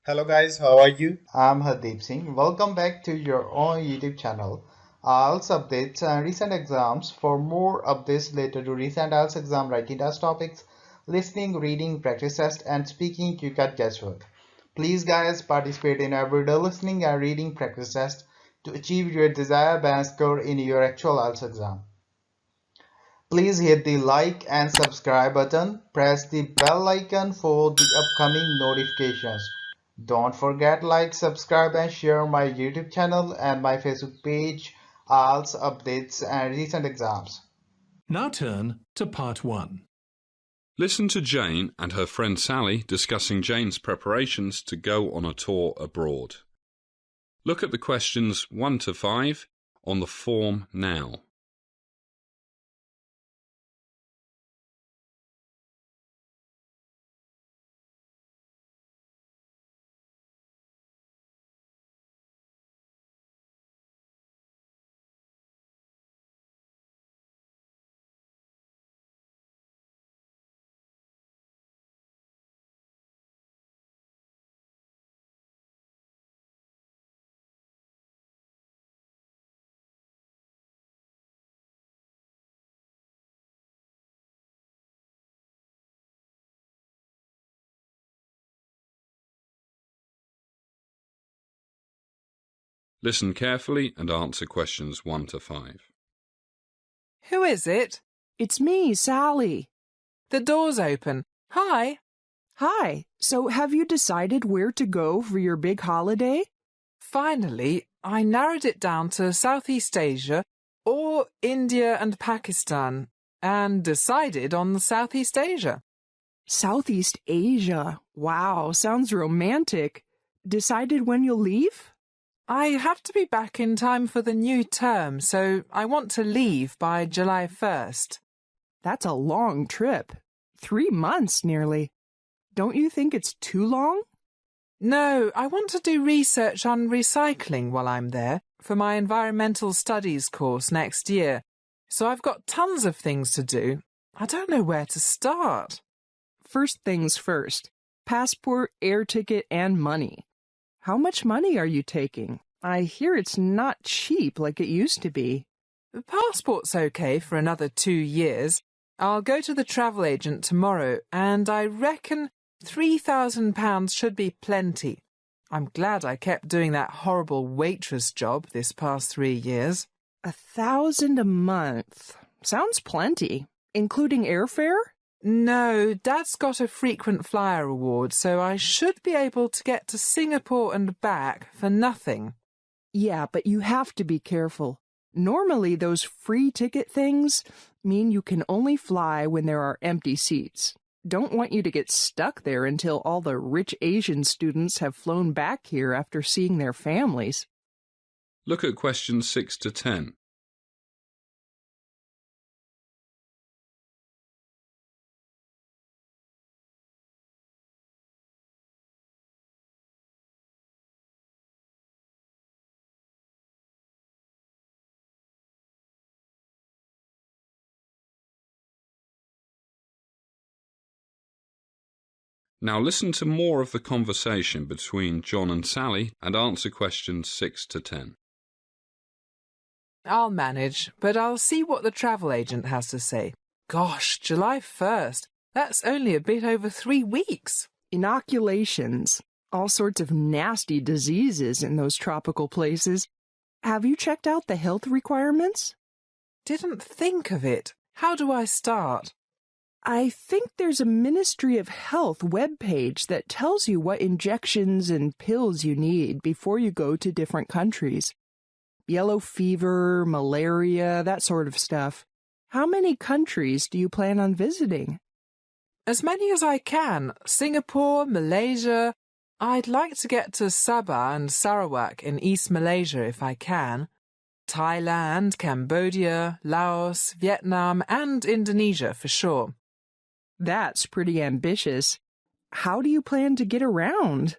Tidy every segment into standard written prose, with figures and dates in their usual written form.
Hello guys, how are you? I'm Hardeep Singh. Welcome back to your own YouTube channel. IELTS updates and recent exams. For more updates related to recent IELTS exam writing test topics, listening, reading, practice test, and speaking, you got guesswork. Please, guys, participate in everyday listening and reading practice test to achieve your desired band score in your actual IELTS exam. Please hit the like and subscribe button. Press the bell icon for the upcoming notifications. Don't forget like, subscribe and share my YouTube channel and my Facebook page, IELTS updates and recent exams. Now turn to part 1. Listen to Jane and her friend Sally discussing Jane's preparations to go on a tour abroad. Look at the questions 1 to 5 on the form now. Listen carefully and answer questions 1 to 5. Who is it? It's me, Sally. The door's open. Hi. Hi. So have you decided where to go for your big holiday? Finally, I narrowed it down to Southeast Asia or India and Pakistan and decided on Southeast Asia. Southeast Asia. Wow, sounds romantic. Decided when you'll leave? I have to be back in time for the new term, so I want to leave by July 1st. That's a long trip. 3 months nearly. Don't you think it's too long? No, I want to do research on recycling while I'm there for my environmental studies course next year. So I've got tons of things to do. I don't know where to start. First things first. Passport, air ticket, and money. How much money are you taking? I hear it's not cheap like it used to be. The passport's okay for another 2 years. I'll go to the travel agent tomorrow, and I reckon £3,000 should be plenty. I'm glad I kept doing that horrible waitress job this past 3 years. 1,000 a month. Sounds plenty. Including airfare? No, Dad's got a frequent flyer award, so I should be able to get to Singapore and back for nothing. Yeah, but you have to be careful. Normally, those free ticket things mean you can only fly when there are empty seats. Don't want you to get stuck there until all the rich Asian students have flown back here after seeing their families. Look at questions 6 to 10. Now listen to more of the conversation between John and Sally and answer questions 6 to 10. I'll manage, but I'll see what the travel agent has to say. Gosh, July 1st. That's only a bit over 3 weeks. Inoculations. All sorts of nasty diseases in those tropical places. Have you checked out the health requirements? Didn't think of it. How do I start? I think there's a Ministry of Health webpage that tells you what injections and pills you need before you go to different countries. Yellow fever, malaria, that sort of stuff. How many countries do you plan on visiting? As many as I can. Singapore, Malaysia. I'd like to get to Sabah and Sarawak in East Malaysia if I can. Thailand, Cambodia, Laos, Vietnam, and Indonesia for sure. That's pretty ambitious. How do you plan to get around?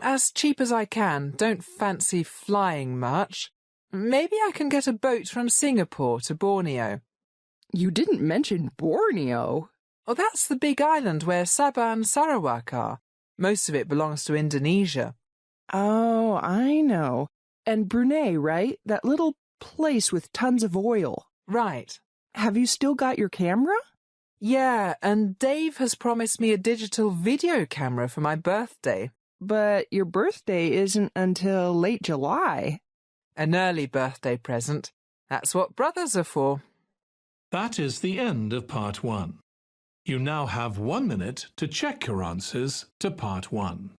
As cheap as I can. Don't fancy flying much. Maybe I can get a boat from Singapore to Borneo. You didn't mention Borneo. Oh, that's the big island where Sabah and Sarawak are. Most of it belongs to Indonesia. Oh, I know. And Brunei, right? That little place with tons of oil. Right. Have you still got your camera? Yeah, and Dave has promised me a digital video camera for my birthday. But your birthday isn't until late July. An early birthday present. That's what brothers are for. That is the end of Part 1. You now have 1 minute to check your answers to Part 1.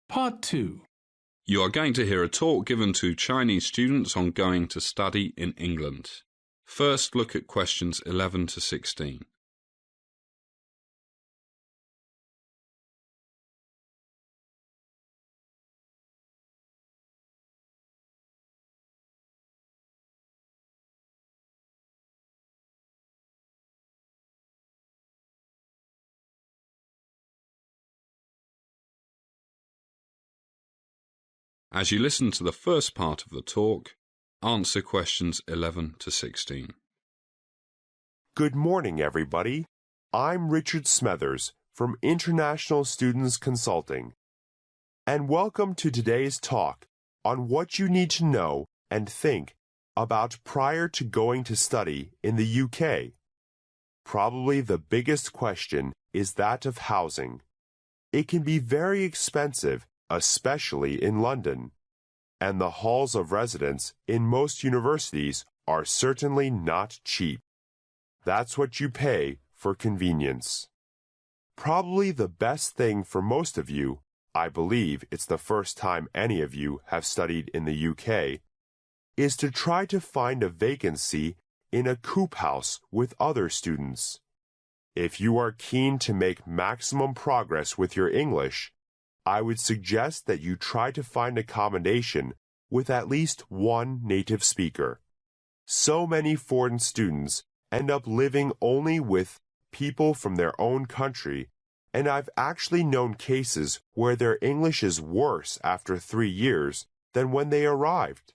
Part 2. You are going to hear a talk given to Chinese students on going to study in England. First, look at questions 11 to 16. As you listen to the first part of the talk, answer questions 11 to 16. Good morning, everybody. I'm Richard Smethers from International Students Consulting. And welcome to today's talk on what you need to know and think about prior to going to study in the UK. Probably the biggest question is that of housing. It can be very expensive, especially in London, and the halls of residence in most universities are certainly not cheap. That's what you pay for convenience. Probably the best thing for most of you, I believe it's the first time any of you have studied in the UK, is to try to find a vacancy in a coop house with other students. If you are keen to make maximum progress with your English, I would suggest that you try to find accommodation with at least one native speaker. So many foreign students end up living only with people from their own country, and I've actually known cases where their English is worse after 3 years than when they arrived.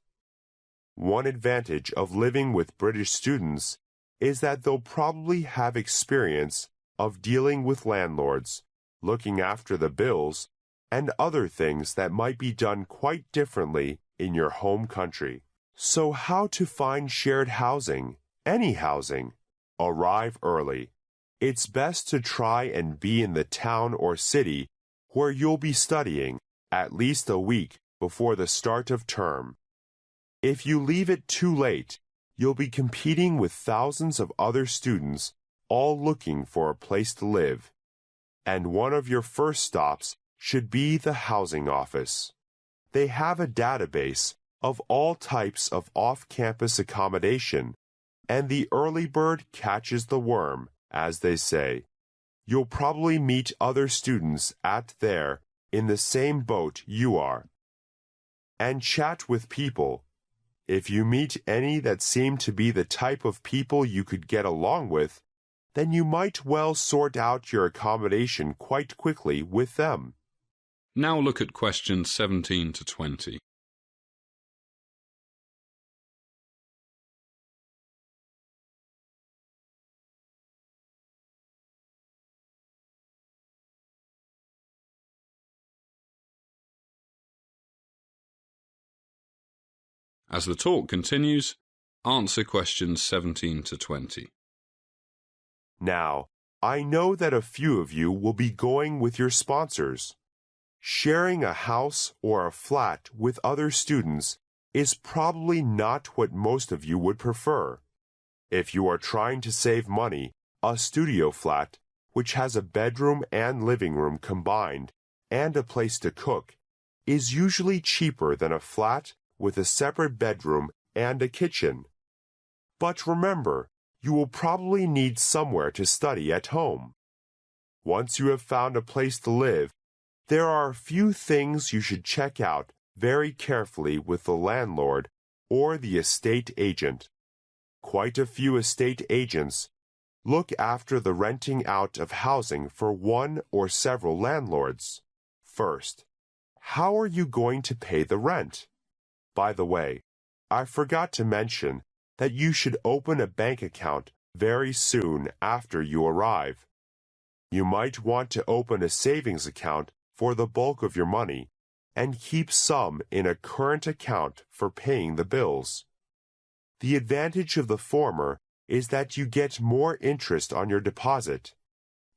One advantage of living with British students is that they'll probably have experience of dealing with landlords, looking after the bills, and other things that might be done quite differently in your home country. So how to find shared housing, any housing? Arrive early. It's best to try and be in the town or city where you'll be studying at least a week before the start of term. If you leave it too late, you'll be competing with thousands of other students all looking for a place to live. And one of your first stops should be the housing office. They have a database of all types of off-campus accommodation, and the early bird catches the worm, as they say. You'll probably meet other students at there in the same boat you are. And chat with people. If you meet any that seem to be the type of people you could get along with, then you might well sort out your accommodation quite quickly with them. Now look at questions 17 to 20. As the talk continues, answer questions 17 to 20. Now, I know that a few of you will be going with your sponsors. Sharing a house or a flat with other students is probably not what most of you would prefer. If you are trying to save money, a studio flat, which has a bedroom and living room combined, and a place to cook is usually cheaper than a flat with a separate bedroom and a kitchen. But remember, you will probably need somewhere to study at home. Once you have found a place to live, there are a few things you should check out very carefully with the landlord or the estate agent. Quite a few estate agents look after the renting out of housing for one or several landlords. First, how are you going to pay the rent? By the way, I forgot to mention that you should open a bank account very soon after you arrive. You might want to open a savings account for the bulk of your money and keep some in a current account for paying the bills. The advantage of the former is that you get more interest on your deposit,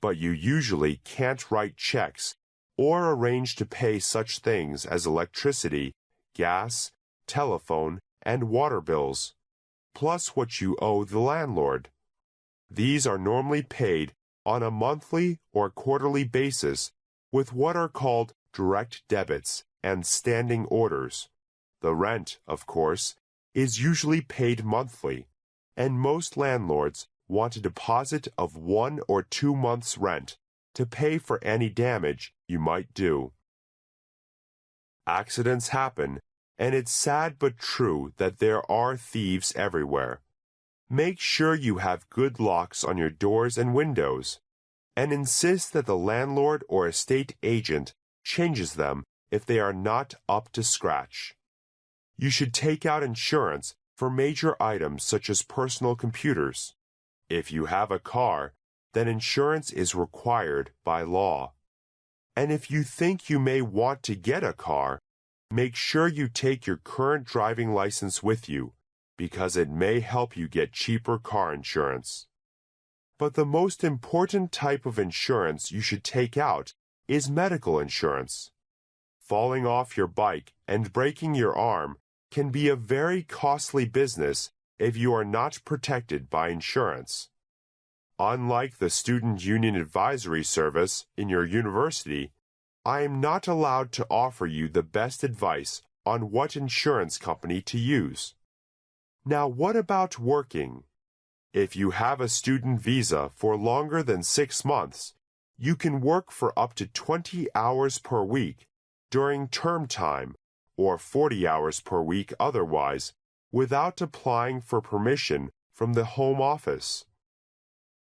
but you usually can't write checks or arrange to pay such things as electricity, gas, telephone, and water bills, plus what you owe the landlord. These are normally paid on a monthly or quarterly basis with what are called direct debits and standing orders. The rent, of course, is usually paid monthly, and most landlords want a deposit of 1 or 2 months' rent to pay for any damage you might do. Accidents happen, and it's sad but true that there are thieves everywhere. Make sure you have good locks on your doors and windows, and insist that the landlord or estate agent changes them if they are not up to scratch. You should take out insurance for major items such as personal computers. If you have a car, then insurance is required by law. And if you think you may want to get a car, make sure you take your current driving license with you, because it may help you get cheaper car insurance. But the most important type of insurance you should take out is medical insurance. Falling off your bike and breaking your arm can be a very costly business if you are not protected by insurance. Unlike the Student Union Advisory Service in your university, I am not allowed to offer you the best advice on what insurance company to use. Now, what about working? If you have a student visa for longer than 6 months, you can work for up to 20 hours per week during term time or 40 hours per week otherwise without applying for permission from the Home Office.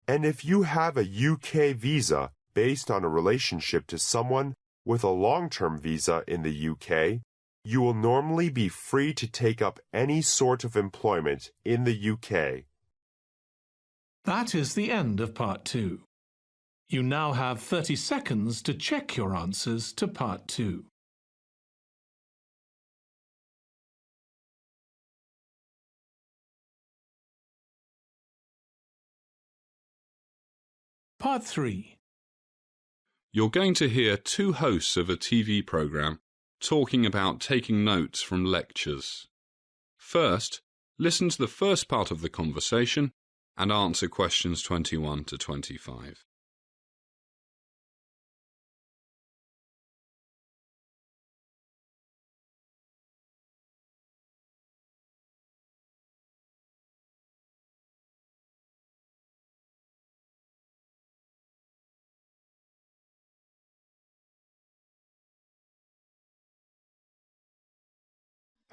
And if you have a UK visa based on a relationship to someone with a long-term visa in the UK, you will normally be free to take up any sort of employment in the UK. That is the end of Part 2. You now have 30 seconds to check your answers to Part 2. Part 3. You're going to hear 2 hosts of a TV program talking about taking notes from lectures. First, listen to the first part of the conversation and answer questions 21 to 25.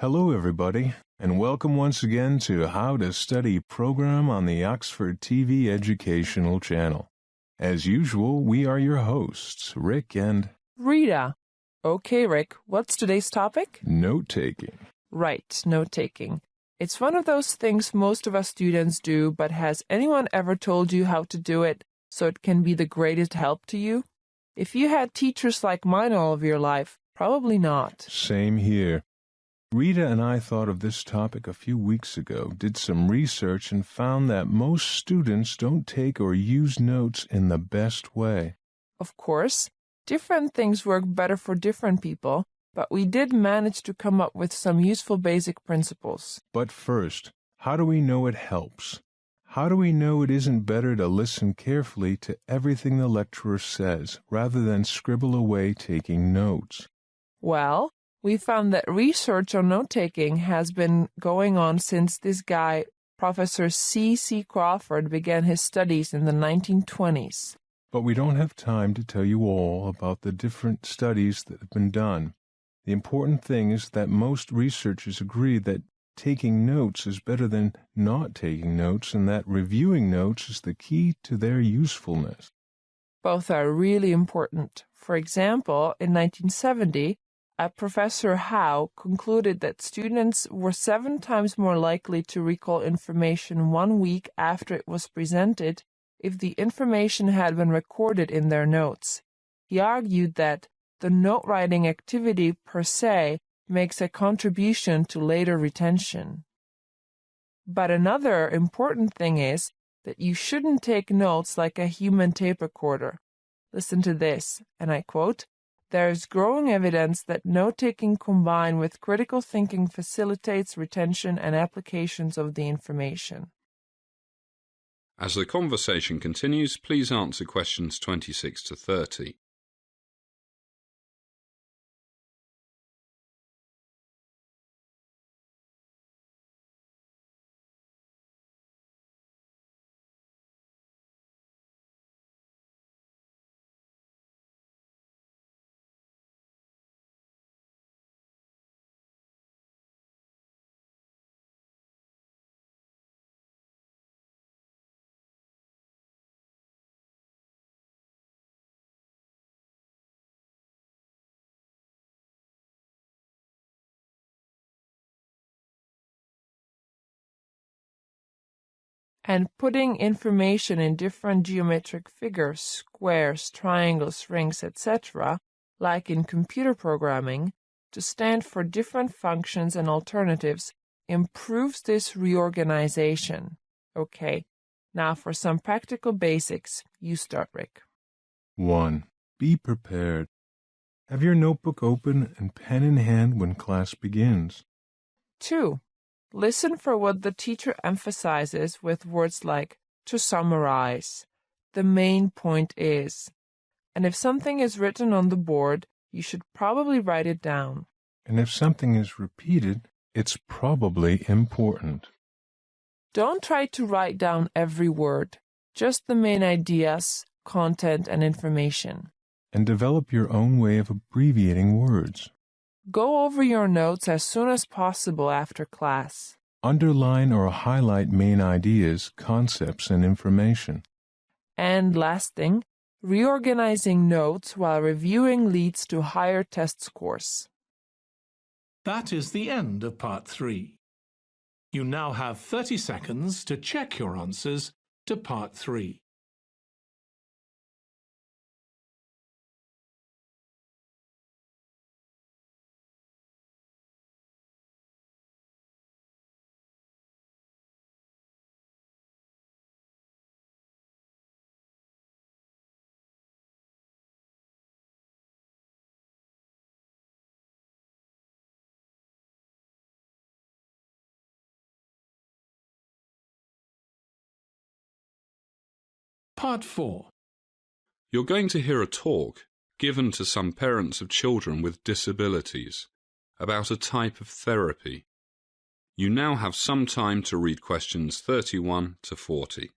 Hello, everybody, and welcome once again to How to Study program on the Oxford TV Educational Channel. As usual, we are your hosts, Rick and Rita. Okay, Rick, what's today's topic? Note-taking. Right, note-taking. It's one of those things most of us students do, but has anyone ever told you how to do it so it can be the greatest help to you? If you had teachers like mine all of your life, probably not. Same here. Rita and I thought of this topic a few weeks ago, did some research, and found that most students don't take or use notes in the best way. Of course, different things work better for different people, but we did manage to come up with some useful basic principles. But first, how do we know it helps? How do we know it isn't better to listen carefully to everything the lecturer says rather than scribble away taking notes? Well, we found that research on note-taking has been going on since this guy, Professor C.C. Crawford, began his studies in the 1920s. But we don't have time to tell you all about the different studies that have been done. The important thing is that most researchers agree that taking notes is better than not taking notes, and that reviewing notes is the key to their usefulness. Both are really important. For example, in 1970, Professor Howe concluded that students were 7 times more likely to recall information 1 week after it was presented if the information had been recorded in their notes. He argued that the note-writing activity per se makes a contribution to later retention. But another important thing is that you shouldn't take notes like a human tape recorder. Listen to this, and I quote, "There is growing evidence that note-taking combined with critical thinking facilitates retention and applications of the information." As the conversation continues, please answer questions 26 to 30. And putting information in different geometric figures, squares, triangles, rings, etc., like in computer programming, to stand for different functions and alternatives improves this reorganization. Okay, now for some practical basics. You start, Rick. 1. Be prepared. Have your notebook open and pen in hand when class begins. 2. Listen for what the teacher emphasizes with words like "to summarize," "the main point is," and if something is written on the board, you should probably write it down. And if something is repeated, it's probably important. Don't try to write down every word, just the main ideas, content, and information. And develop your own way of abbreviating words. Go over your notes as soon as possible after class. Underline or highlight main ideas, concepts, and information. And last thing, reorganizing notes while reviewing leads to higher test scores. That is the end of part 3. You now have 30 seconds to check your answers to part 3. Part 4. You're going to hear a talk given to some parents of children with disabilities about a type of therapy. You now have some time to read questions 31 to 40.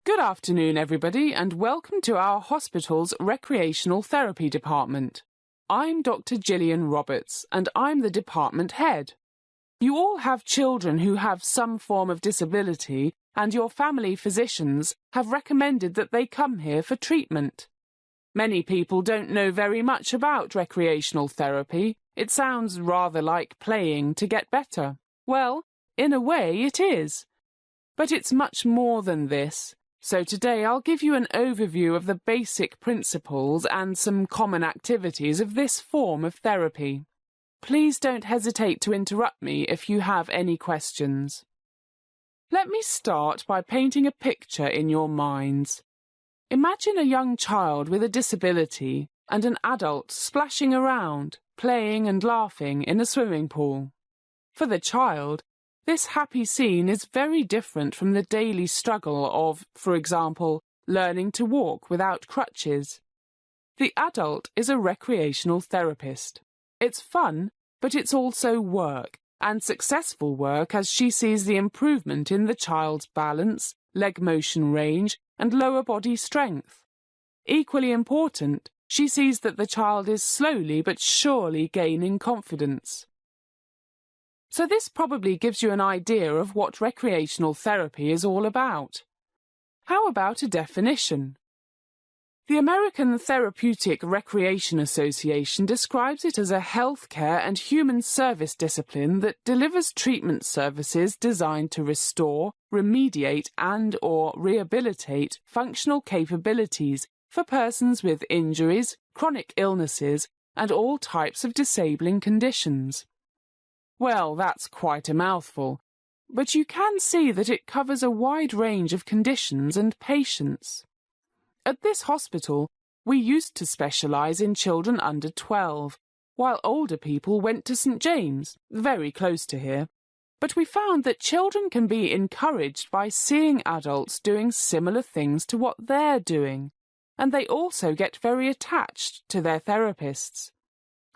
Good afternoon, everybody, and welcome to our hospital's Recreational Therapy Department. I'm Dr. Gillian Roberts, and I'm the department head. You all have children who have some form of disability, and your family physicians have recommended that they come here for treatment. Many people don't know very much about recreational therapy. It sounds rather like playing to get better. Well, in a way it is. But it's much more than this. So today I'll give you an overview of the basic principles and some common activities of this form of therapy. Please don't hesitate to interrupt me if you have any questions. Let me start by painting a picture in your minds. Imagine a young child with a disability and an adult splashing around, playing and laughing in a swimming pool. For the child, this happy scene is very different from the daily struggle of, for example, learning to walk without crutches. The adult is a recreational therapist. It's fun, but it's also work, and successful work as she sees the improvement in the child's balance, leg motion range, and lower body strength. Equally important, she sees that the child is slowly but surely gaining confidence. So this probably gives you an idea of what recreational therapy is all about. How about a definition? The American Therapeutic Recreation Association describes it as a healthcare and human service discipline that delivers treatment services designed to restore, remediate and/or rehabilitate functional capabilities for persons with injuries, chronic illnesses, and all types of disabling conditions. Well, that's quite a mouthful, but you can see that it covers a wide range of conditions and patients. At this hospital, we used to specialise in children under 12, while older people went to St James, very close to here. But we found that children can be encouraged by seeing adults doing similar things to what they're doing, and they also get very attached to their therapists.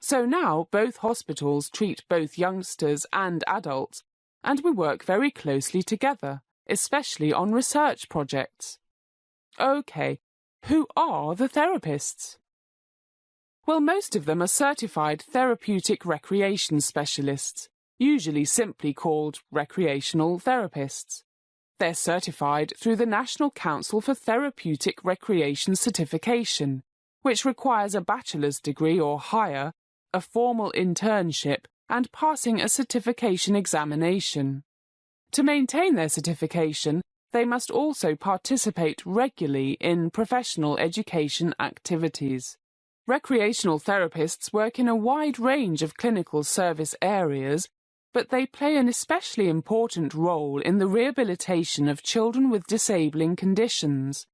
So now both hospitals treat both youngsters and adults, and we work very closely together, especially on research projects. OK, who are the therapists? Well, most of them are certified therapeutic recreation specialists, usually simply called recreational therapists. They're certified through the National Council for Therapeutic Recreation Certification, which requires a bachelor's degree or higher, a formal internship, and passing a certification examination. To maintain their certification, they must also participate regularly in professional education activities. Recreational therapists work in a wide range of clinical service areas, but they play an especially important role in the rehabilitation of children with disabling conditions.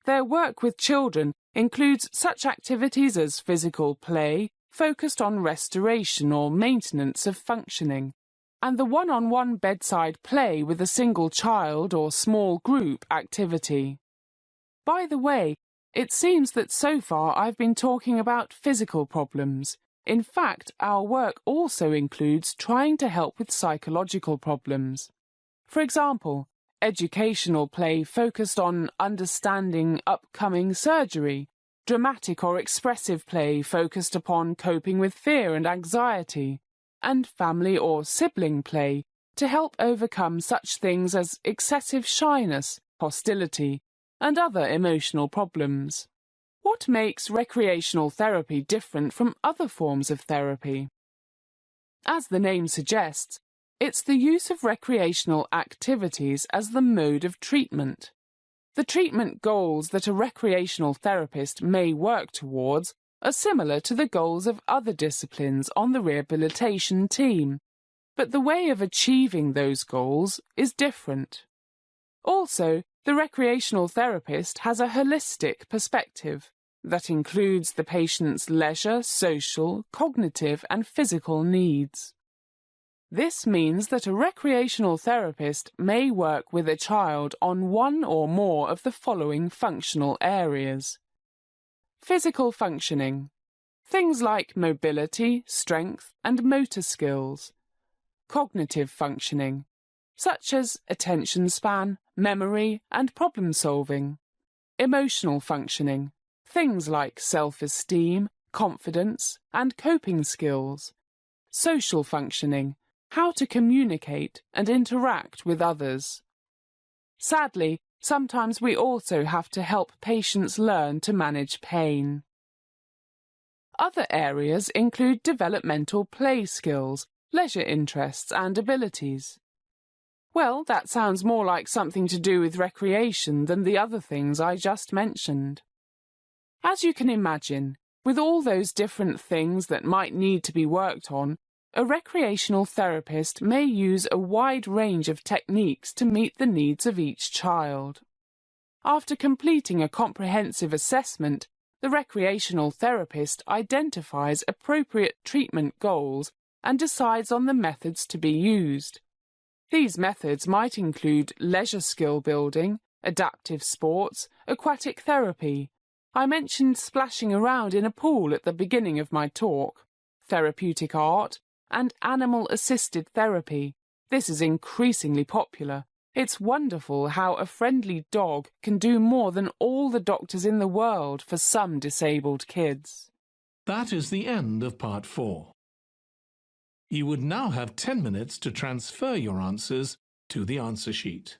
Their work with children includes such activities as physical play, focused on restoration or maintenance of functioning, and the one-on-one bedside play with a single child or small group activity. By the way, it seems that so far I've been talking about physical problems. In fact, our work also includes trying to help with psychological problems. For example, educational play focused on understanding upcoming surgery, dramatic or expressive play focused upon coping with fear and anxiety, and family or sibling play to help overcome such things as excessive shyness, hostility, and other emotional problems. What makes recreational therapy different from other forms of therapy? As the name suggests, it's the use of recreational activities as the mode of treatment. The treatment goals that a recreational therapist may work towards are similar to the goals of other disciplines on the rehabilitation team, but the way of achieving those goals is different. Also, the recreational therapist has a holistic perspective that includes the patient's leisure, social, cognitive, and physical needs. This means that a recreational therapist may work with a child on one or more of the following functional areas. Physical functioning. Things like mobility, strength, and motor skills. Cognitive functioning, such as attention span, memory, and problem solving. Emotional functioning. Things like self-esteem, confidence, and coping skills. Social functioning. how to communicate and interact with others. Sadly, sometimes we also have to help patients learn to manage pain. Other areas include developmental play skills, leisure interests and abilities. Well, that sounds more like something to do with recreation than the other things I just mentioned. As you can imagine, with all those different things that might need to be worked on, a recreational therapist may use a wide range of techniques to meet the needs of each child. After completing a comprehensive assessment, the recreational therapist identifies appropriate treatment goals and decides on the methods to be used. These methods might include leisure skill building, adaptive sports, aquatic therapy. I mentioned splashing around in a pool at the beginning of my talk, therapeutic art, and animal-assisted therapy. This is increasingly popular. It's wonderful how a friendly dog can do more than all the doctors in the world for some disabled kids. That is the end of part 4. You would now have 10 minutes to transfer your answers to the answer sheet.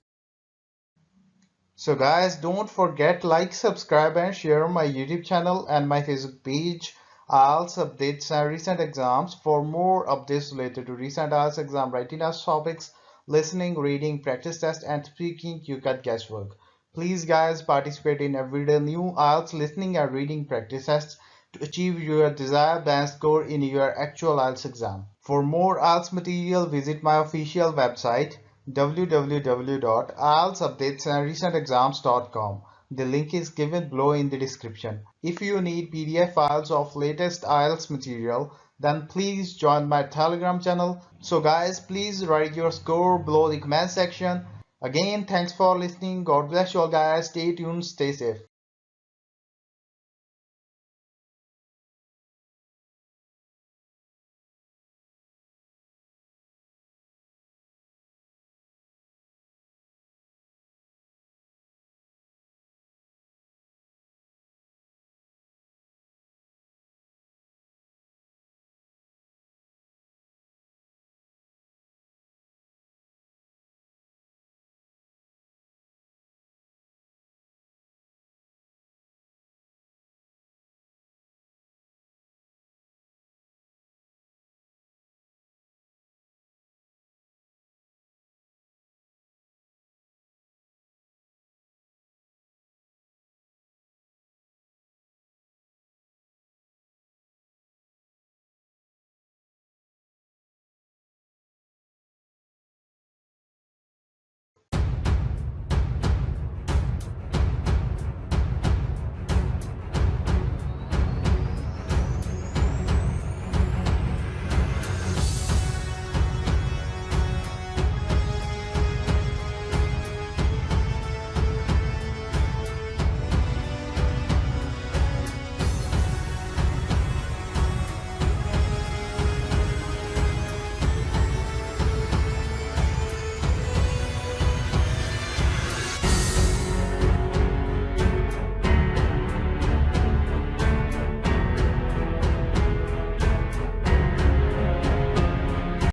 So guys, don't forget like, subscribe and share my YouTube channel and my Facebook page. IELTS updates and recent exams. For more updates related to recent IELTS exam writing as topics, listening, reading, practice test and speaking, you got guesswork. Please guys, participate in everyday new IELTS listening and reading practice tests to achieve your desired band score in your actual IELTS exam. For more IELTS material, visit my official website www.ieltsupdatesandrecentexams.com. The link is given below in the description. If you need PDF files of latest IELTS material, then please join my Telegram channel. So guys, please write your score below the comment section. Again, thanks for listening. God bless you all guys. Stay tuned, stay safe.